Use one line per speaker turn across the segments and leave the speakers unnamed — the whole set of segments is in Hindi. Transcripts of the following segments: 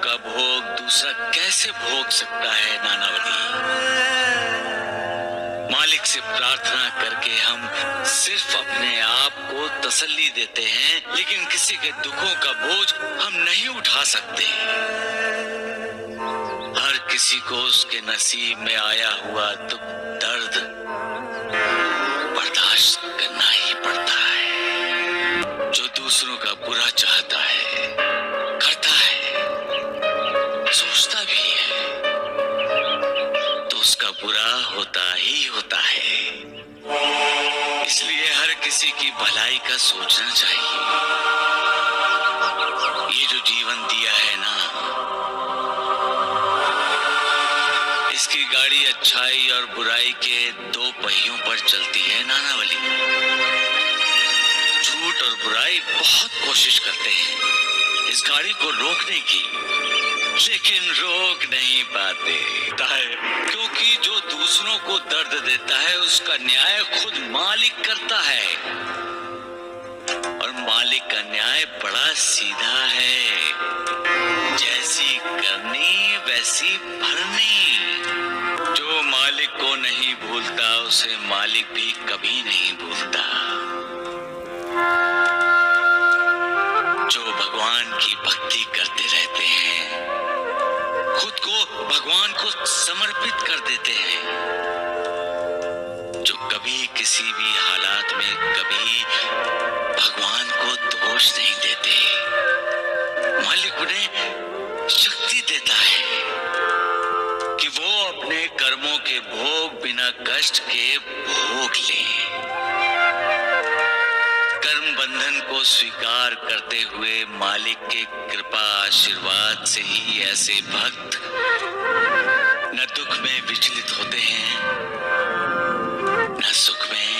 का भोग दूसरा कैसे भोग सकता है नानावली? मालिक से प्रार्थना करके हम सिर्फ अपने आप को तसल्ली देते हैं, लेकिन किसी के दुखों का बोझ हम नहीं उठा सकते। हर किसी को उसके नसीब में आया हुआ दुख दर्द बर्दाश्त करना ही पड़ता है। जो दूसरों का बुरा चाहता है, करता है, सोचता भी है, तो उसका बुरा होता ही होता है। इसलिए हर किसी की भलाई का सोचना चाहिए। ये जो जीवन दिया है ना, इसकी गाड़ी अच्छाई और बुराई के दो पहियों पर चलती है नानावली। झूठ और बुराई बहुत कोशिश करते हैं इस गाड़ी को रोकने की, लेकिन रोक नहीं पाते। क्योंकि जो दूसरों को दर्द देता है उसका न्याय खुद मालिक करता है, और मालिक का न्याय बड़ा सीधा है। जैसी करनी वैसी भरनी। जो मालिक को नहीं भूलता उसे मालिक भी कभी नहीं भूलता। जो भगवान की भक्ति करते रहते हैं, खुद को भगवान को समर्पित कर देते हैं, जो कभी किसी भी हालात में कभी भगवान को दोष नहीं देते, मालिक उन्हें शक्ति देता है कि वो अपने कर्मों के भोग बिना कष्ट के भोग लें। कर्म बंधन को स्वीकार करते हुए मालिक के कृपा आशीर्वाद से ही ऐसे भक्त न दुख में विचलित होते हैं, न सुख में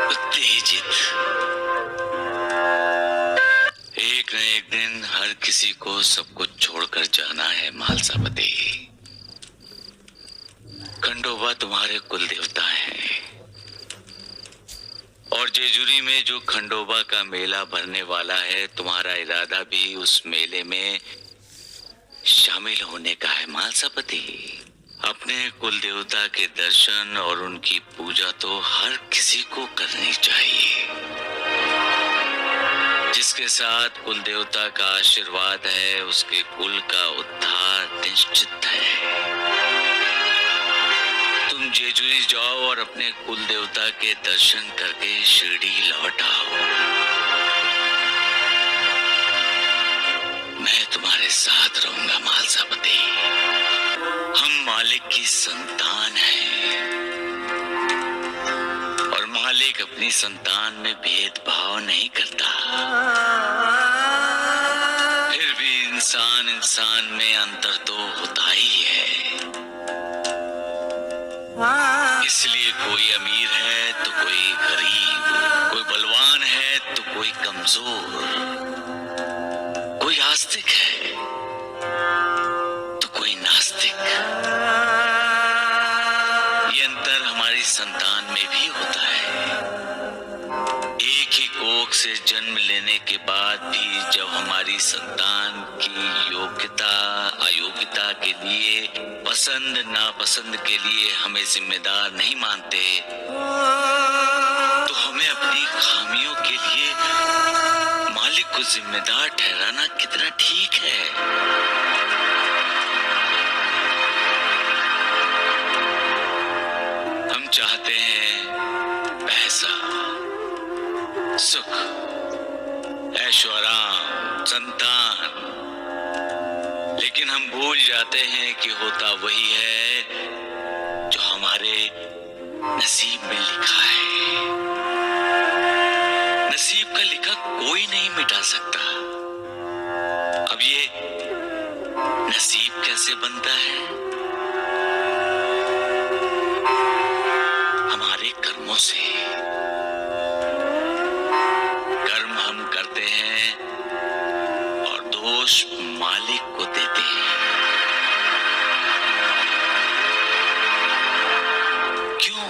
उत्तेजित। एक न एक दिन हर किसी को सब कुछ छोड़कर जाना है मालसापति। खंडोबा तुम्हारे कुल देवता हैं, और जेजुरी में जो खंडोबा का मेला भरने वाला है, तुम्हारा इरादा भी उस मेले में शामिल होने का है मालसापति। अपने कुल देवता के दर्शन और उनकी पूजा तो हर किसी को करनी चाहिए। जिसके साथ कुल देवता का आशीर्वाद है, उसके कुल का उद्धार निश्चित है। तुम जेजुरी जाओ और अपने कुल देवता के दर्शन करके शिरडी लौट आओ। मैं तुम्हारे साथ रहूंगा मालसापति। हम मालिक की संतान हैं, और मालिक अपनी संतान में भेदभाव नहीं करता। फिर भी इंसान इंसान में अंतर तो होता ही है। इसलिए कोई अमीर है तो कोई गरीब, कोई बलवान है तो कोई कमजोर, कोई आस्तिक है तो कोई नास्तिक। ये अंतर हमारी संतान में भी होता है। एक ही कोख से जन्म लेने के बाद भी जब हमारी संतान की योग्यता अयोग्यता के लिए, पसंद नापसंद के लिए हमें जिम्मेदार नहीं मानते, तो हमें अपनी खामियों के लिए मालिक को जिम्मेदार ठहराना कितना ठीक है। हम चाहते हैं पैसा, सुख, ऐशो आराम, संतान, लेकिन हम भूल जाते हैं कि होता वही है जो हमारे नसीब में लिखा है। नसीब का लिखा कोई नहीं मिटा सकता। अब ये नसीब कैसे बनता है? हमारे कर्मों से। कर्म हम करते हैं और दोष मालिक को देते हैं। क्यों?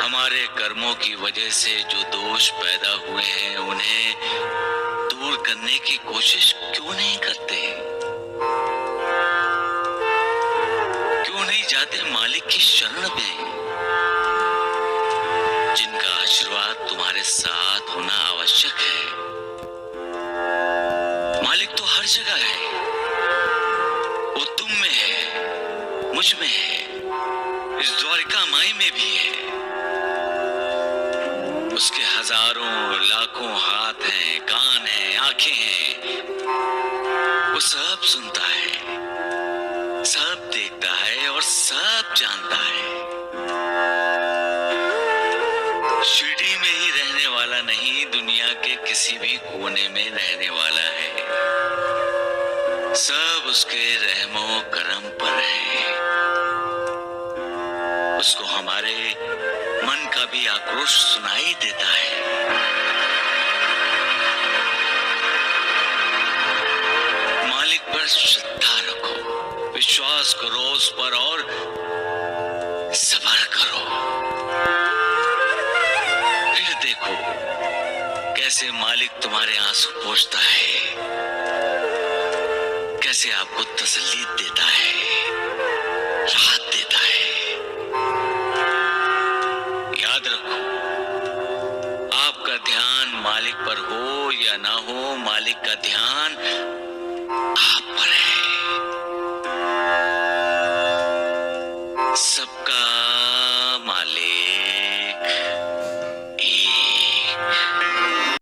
हमारे कर्मों की वजह से जो दोष पैदा हुए हैं, उन्हें करने की कोशिश क्यों नहीं करते? क्यों नहीं जाते मालिक की शरण में, जिनका आशीर्वाद तुम्हारे साथ होना आवश्यक है? मालिक तो हर जगह है, वो तुम में है, मुझ में है, इस द्वारिका माई में भी है। उसके हजारों लाखों हाथ हैं, कान हैं, आंखें हैं। वो सब सुनता है, सब देखता है और सब जानता है। शिरडी में ही रहने वाला नहीं, दुनिया के किसी भी कोने में रहने वाला है। सब उसके रहमो करम पर है। उसको हमारे मन का भी आक्रोश सुनाई देता है। मालिक पर श्रद्धा रखो, विश्वास करो उस पर और सब्र करो। फिर देखो कैसे मालिक तुम्हारे आंसू पोंछता है, कैसे आपको तसल्ली देता है, राहत देता है। याद रखो, आपका ध्यान मालिक पर हो या ना हो, मालिक का ध्यान आप पर है।